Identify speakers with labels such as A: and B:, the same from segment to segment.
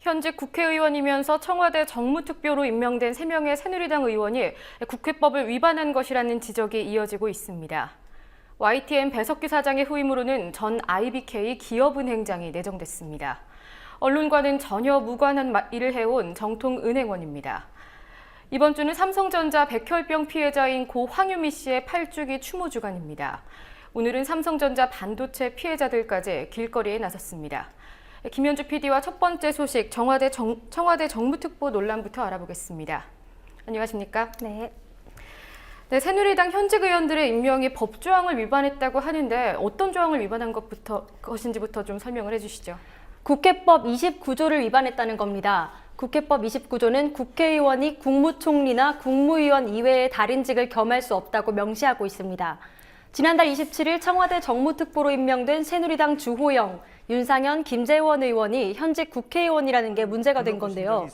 A: 현직 국회의원이면서 청와대 정무특보로 임명된 3명의 새누리당 의원이 국회법을 위반한 것이라는 지적이 이어지고 있습니다. YTN 배석규 사장의 후임으로는 전 IBK 기업은행장이 내정됐습니다. 언론과는 전혀 무관한 일을 해온 정통은행원입니다. 이번 주는 삼성전자 백혈병 피해자인 고 황유미 씨의 8주기 추모 주간입니다. 오늘은 삼성전자 반도체 피해자들까지 길거리에 나섰습니다. 김현주 PD와 첫 번째 소식 청와대 정무특보 논란부터 알아보겠습니다. 안녕하십니까?
B: 네.
A: 네, 새누리당 현직 의원들의 임명이 법조항을 위반했다고 하는데 어떤 조항을 위반한 것인지부터 좀 설명을 해주시죠.
B: 국회법 29조를 위반했다는 겁니다. 국회법 29조는 국회의원이 국무총리나 국무위원 이외의 다른직을 겸할 수 없다고 명시하고 있습니다. 지난달 27일 청와대 정무특보로 임명된 새누리당 주호영, 윤상현, 김재원 의원이 현직 국회의원이라는 게 문제가 된 건데요.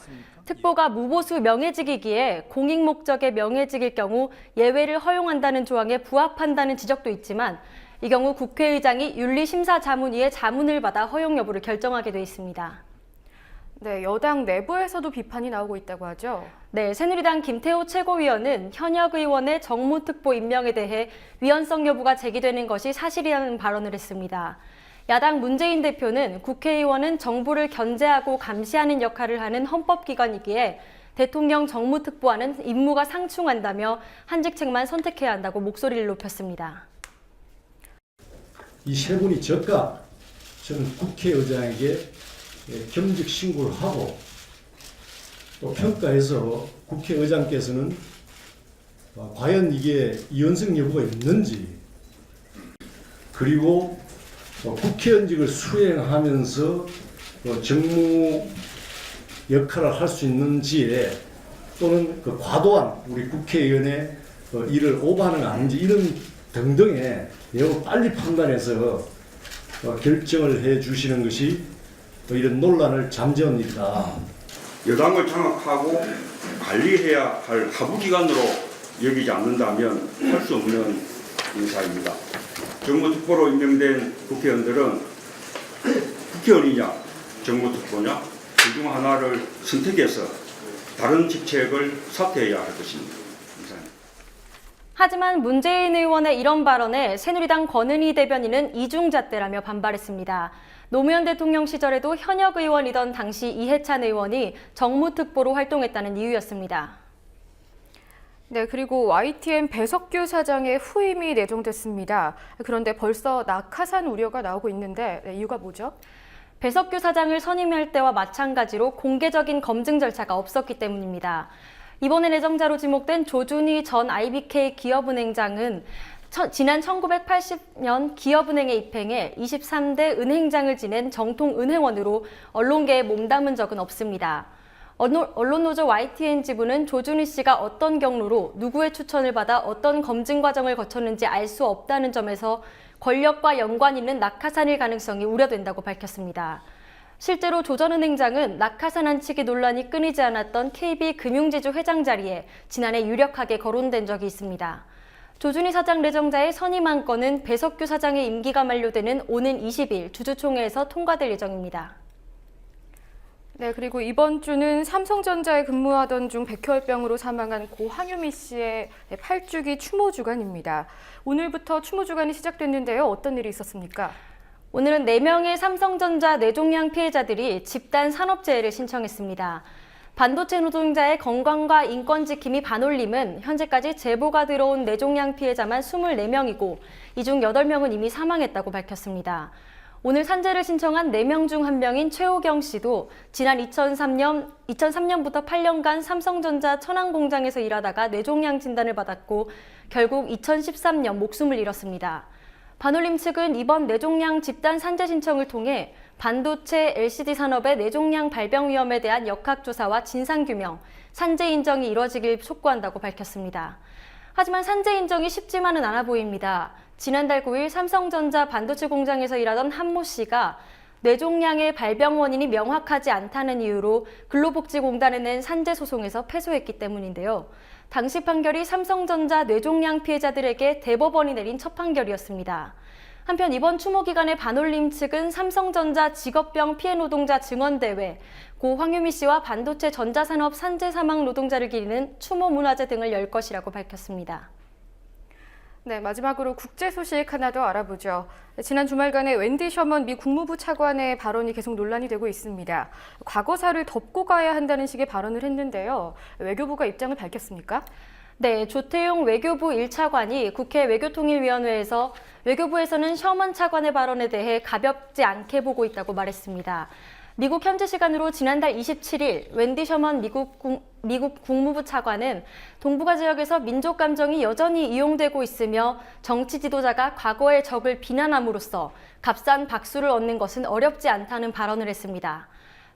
B: 특보가 무보수 명예직이기에 공익 목적의 명예직일 경우 예외를 허용한다는 조항에 부합한다는 지적도 있지만 이 경우 국회의장이 윤리심사자문위의 자문을 받아 허용 여부를 결정하게 돼 있습니다.
A: 네, 여당 내부에서도 비판이 나오고 있다고 하죠.
B: 네, 새누리당 김태호 최고위원은 현역 의원의 정무특보 임명에 대해 위헌성 여부가 제기되는 것이 사실이라는 발언을 했습니다. 야당 문재인 대표는 국회의원은 정부를 견제하고 감시하는 역할을 하는 헌법기관이기에 대통령 정무특보와는 임무가 상충한다며 한 직책만 선택해야 한다고 목소리를 높였습니다.
C: 이 세 분이 즉각 저는 국회의장에게 겸직 신고를 하고 또 평가해서 국회의장께서는 과연 이게 이원성 여부가 있는지 그리고 국회의원직을 수행하면서 정무 역할을 할 수 있는지에 또는 과도한 우리 국회의원의 일을 오버하는 거 아닌지 이런 등등의 매우 빨리 판단해서 결정을 해 주시는 것이 이런 논란을 잠재운 일이다.
D: 여당을 장악하고 관리해야 할 하부기관으로 여기지 않는다면 할 수 없는 인사입니다. 정무특보로 임명된 국회의원들은 국회의원이냐 정무특보냐 그 중 하나를 선택해서 다른 직책을 사퇴해야 할 것입니다. 이상입니다.
B: 하지만 문재인 의원의 이런 발언에 새누리당 권은희 대변인은 이중잣대라며 반발했습니다. 노무현 대통령 시절에도 현역 의원이던 당시 이해찬 의원이 정무특보로 활동했다는 이유였습니다.
A: 네, 그리고 YTN 배석규 사장의 후임이 내정됐습니다. 그런데 벌써 낙하산 우려가 나오고 있는데 이유가 뭐죠?
B: 배석규 사장을 선임할 때와 마찬가지로 공개적인 검증 절차가 없었기 때문입니다. 이번에 내정자로 지목된 조준희 전 IBK 기업은행장은 지난 1980년 기업은행에 입행해 23대 은행장을 지낸 정통은행원으로 언론계에 몸담은 적은 없습니다. 언론노조 YTN 지부는 조준희 씨가 어떤 경로로 누구의 추천을 받아 어떤 검증 과정을 거쳤는지 알 수 없다는 점에서 권력과 연관 있는 낙하산일 가능성이 우려된다고 밝혔습니다. 실제로 조 전 은행장은 낙하산 안치기 논란이 끊이지 않았던 KB금융지주 회장 자리에 지난해 유력하게 거론된 적이 있습니다. 조준희 사장 내정자의 선임 안건은 배석규 사장의 임기가 만료되는 오는 20일 주주총회에서 통과될 예정입니다.
A: 네, 그리고 이번 주는 삼성전자에 근무하던 중 백혈병으로 사망한 고 황유미 씨의 8주기 추모 주간입니다. 오늘부터 추모 주간이 시작됐는데요. 어떤 일이 있었습니까?
B: 오늘은 4명의 삼성전자 뇌종양 피해자들이 집단 산업재해를 신청했습니다. 반도체 노동자의 건강과 인권 지킴이 반올림은 현재까지 제보가 들어온 뇌종양 피해자만 24명이고 이 중 8명은 이미 사망했다고 밝혔습니다. 오늘 산재를 신청한 4명 중 1명인 최호경 씨도 지난 2003년부터 8년간 삼성전자 천안공장에서 일하다가 뇌종양 진단을 받았고 결국 2013년 목숨을 잃었습니다. 반올림 측은 이번 뇌종양 집단 산재 신청을 통해 반도체 LCD 산업의 뇌종양 발병 위험에 대한 역학조사와 진상규명, 산재 인정이 이뤄지길 촉구한다고 밝혔습니다. 하지만 산재 인정이 쉽지만은 않아 보입니다. 지난달 9일 삼성전자 반도체 공장에서 일하던 한모 씨가 뇌종양의 발병 원인이 명확하지 않다는 이유로 근로복지공단에 낸 산재 소송에서 패소했기 때문인데요. 당시 판결이 삼성전자 뇌종양 피해자들에게 대법원이 내린 첫 판결이었습니다. 한편 이번 추모 기간에 반올림 측은 삼성전자 직업병 피해 노동자 증언대회, 고 황유미 씨와 반도체 전자산업 산재 사망 노동자를 기리는 추모 문화제 등을 열 것이라고 밝혔습니다.
A: 네, 마지막으로 국제 소식 하나 더 알아보죠. 지난 주말간에 웬디 셔먼 미 국무부 차관의 발언이 계속 논란이 되고 있습니다. 과거사를 덮고 가야 한다는 식의 발언을 했는데요. 외교부가 입장을 밝혔습니까?
B: 네, 조태용 외교부 1차관이 국회 외교통일위원회에서 외교부에서는 셔먼 차관의 발언에 대해 가볍지 않게 보고 있다고 말했습니다. 미국 현지 시간으로 지난달 27일 웬디 셔먼 미국 국무부 차관은 동북아 지역에서 민족 감정이 여전히 이용되고 있으며 정치 지도자가 과거의 적을 비난함으로써 값싼 박수를 얻는 것은 어렵지 않다는 발언을 했습니다.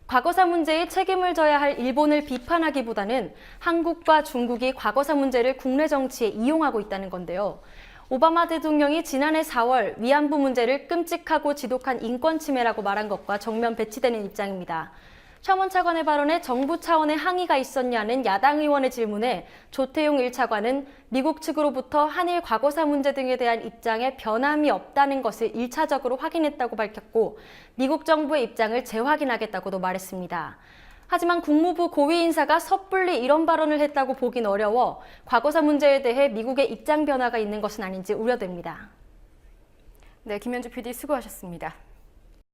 B: 과거사 문제에 책임을 져야 할 일본을 비판하기보다는 한국과 중국이 과거사 문제를 국내 정치에 이용하고 있다는 건데요. 오바마 대통령이 지난해 4월 위안부 문제를 끔찍하고 지독한 인권 침해라고 말한 것과 정면 배치되는 입장입니다. 셔먼 차관의 발언에 정부 차원의 항의가 있었냐는 야당 의원의 질문에 조태용 1차관은 미국 측으로부터 한일 과거사 문제 등에 대한 입장에 변함이 없다는 것을 1차적으로 확인했다고 밝혔고 미국 정부의 입장을 재확인하겠다고도 말했습니다. 하지만 국무부 고위 인사가 섣불리 이런 발언을 했다고 보긴 어려워 과거사 문제에 대해 미국의 입장 변화가 있는 것은 아닌지 우려됩니다.
A: 네, 김현주 PD 수고하셨습니다.